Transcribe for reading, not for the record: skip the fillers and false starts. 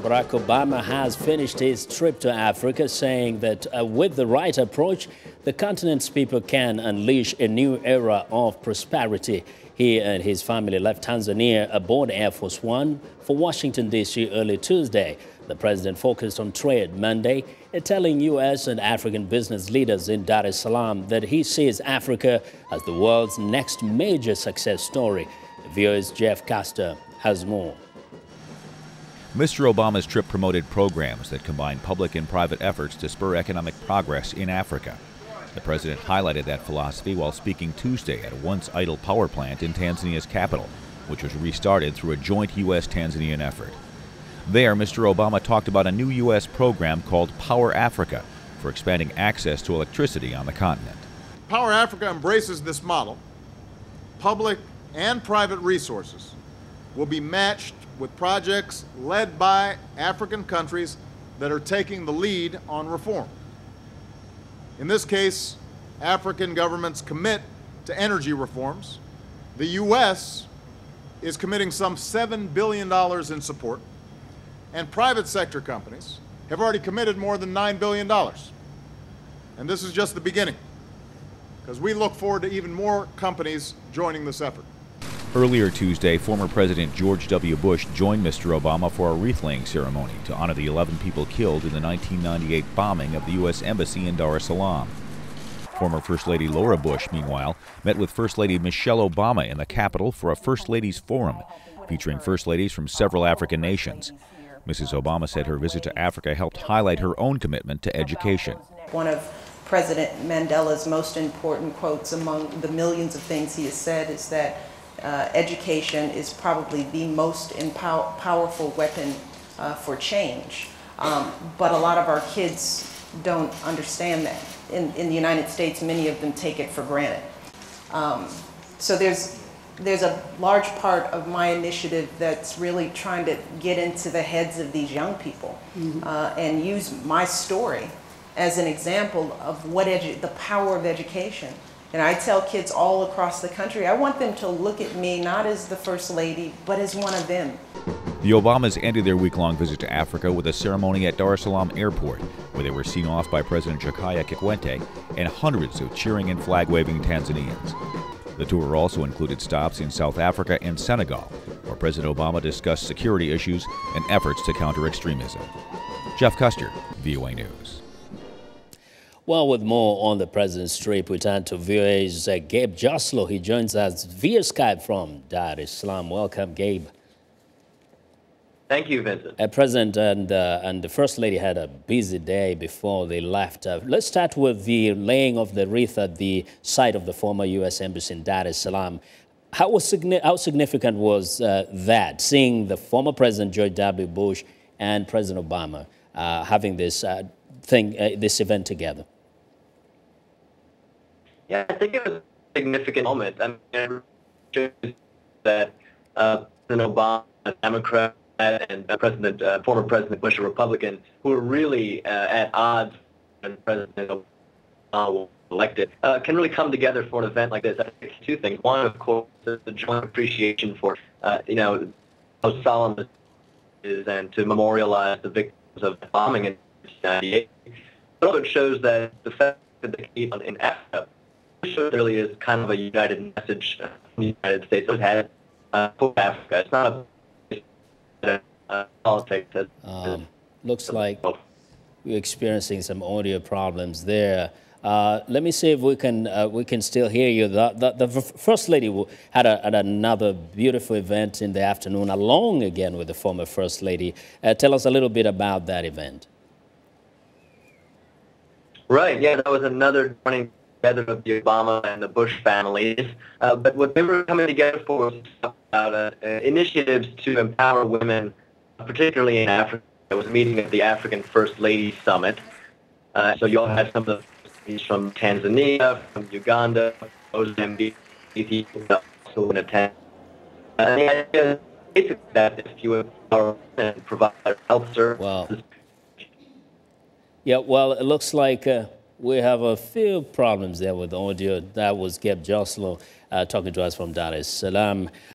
Barack Obama has finished his trip to Africa, saying that with the right approach, the continent's people can unleash a new era of prosperity. He and his family left Tanzania aboard Air Force One for Washington, D.C. early Tuesday. The president focused on trade Monday, telling U.S. and African business leaders in Dar es Salaam that he sees Africa as the world's next major success story. VOA's Jeff Custer has more. Mr. Obama's trip promoted programs that combine public and private efforts to spur economic progress in Africa. The president highlighted that philosophy while speaking Tuesday at a once-idle power plant in Tanzania's capital, which was restarted through a joint U.S.-Tanzanian effort. There, Mr. Obama talked about a new U.S. program called Power Africa for expanding access to electricity on the continent. Power Africa embraces this model. Public and private resources will be matched with projects led by African countries that are taking the lead on reform. In this case, African governments commit to energy reforms. The U.S. is committing some $7 billion in support, and private sector companies have already committed more than $9 billion. And this is just the beginning, because we look forward to even more companies joining this effort. Earlier Tuesday, former President George W. Bush joined Mr. Obama for a wreath-laying ceremony to honor the 11 people killed in the 1998 bombing of the U.S. Embassy in Dar es Salaam. Former First Lady Laura Bush, meanwhile, met with First Lady Michelle Obama in the Capitol for a First Ladies Forum, featuring First Ladies from several African nations. Mrs. Obama said her visit to Africa helped highlight her own commitment to education. One of President Mandela's most important quotes among the millions of things he has said is that education is probably the most powerful weapon for change. But a lot of our kids don't understand that. In the United States, many of them take it for granted. So there's a large part of my initiative that's really trying to get into the heads of these young people and use my story as an example of the power of education. And I tell kids all across the country, I want them to look at me not as the First Lady, but as one of them. The Obamas ended their week-long visit to Africa with a ceremony at Dar es Salaam Airport, where they were seen off by President Jakaya Kikwete and hundreds of cheering and flag-waving Tanzanians. The tour also included stops in South Africa and Senegal, where President Obama discussed security issues and efforts to counter extremism. Jeff Custer, VOA News. Well, with more on the president's trip, we turn to VOA's Gabe Joselow. He joins us via Skype from Dar es Salaam. Welcome, Gabe. Thank you, Vincent. President and the First Lady had a busy day before they left. Let's start with the laying of the wreath at the site of the former U.S. Embassy in Dar es Salaam. How significant was that, seeing the former President George W. Bush and President Obama having this this event together? Yeah, I think it was a significant moment. I mean, it shows that President Obama, a Democrat, and former President Bush, a Republican, who are really at odds when President Obama was elected, can really come together for an event like this. I think two things. One, of course, is the joint appreciation for, how solemn this is, and to memorialize the victims of the bombing in 1998. But also it shows that the fact that they keep in Africa shows there really is kind of a united message from the United States. It had for Africa. It's not a politics. Looks like we're experiencing some audio problems there. Let me see if we can still hear you. The First Lady had another beautiful event in the afternoon, along again with the former First Lady. Tell us a little bit about that event. Right, yeah, that was another joining together of the Obama and the Bush families. But what they were coming together for was about initiatives to empower women, particularly in Africa. It was a meeting at the African First Lady Summit. So you all had some of the ladies from Tanzania, from Uganda, Mozambique, Ethiopia, also in attendance. And the idea is basically that if you empower and provide health services. Wow. Yeah, well, it looks like we have a few problems there with audio. That was Gabe Joselow talking to us from Dar es Salaam.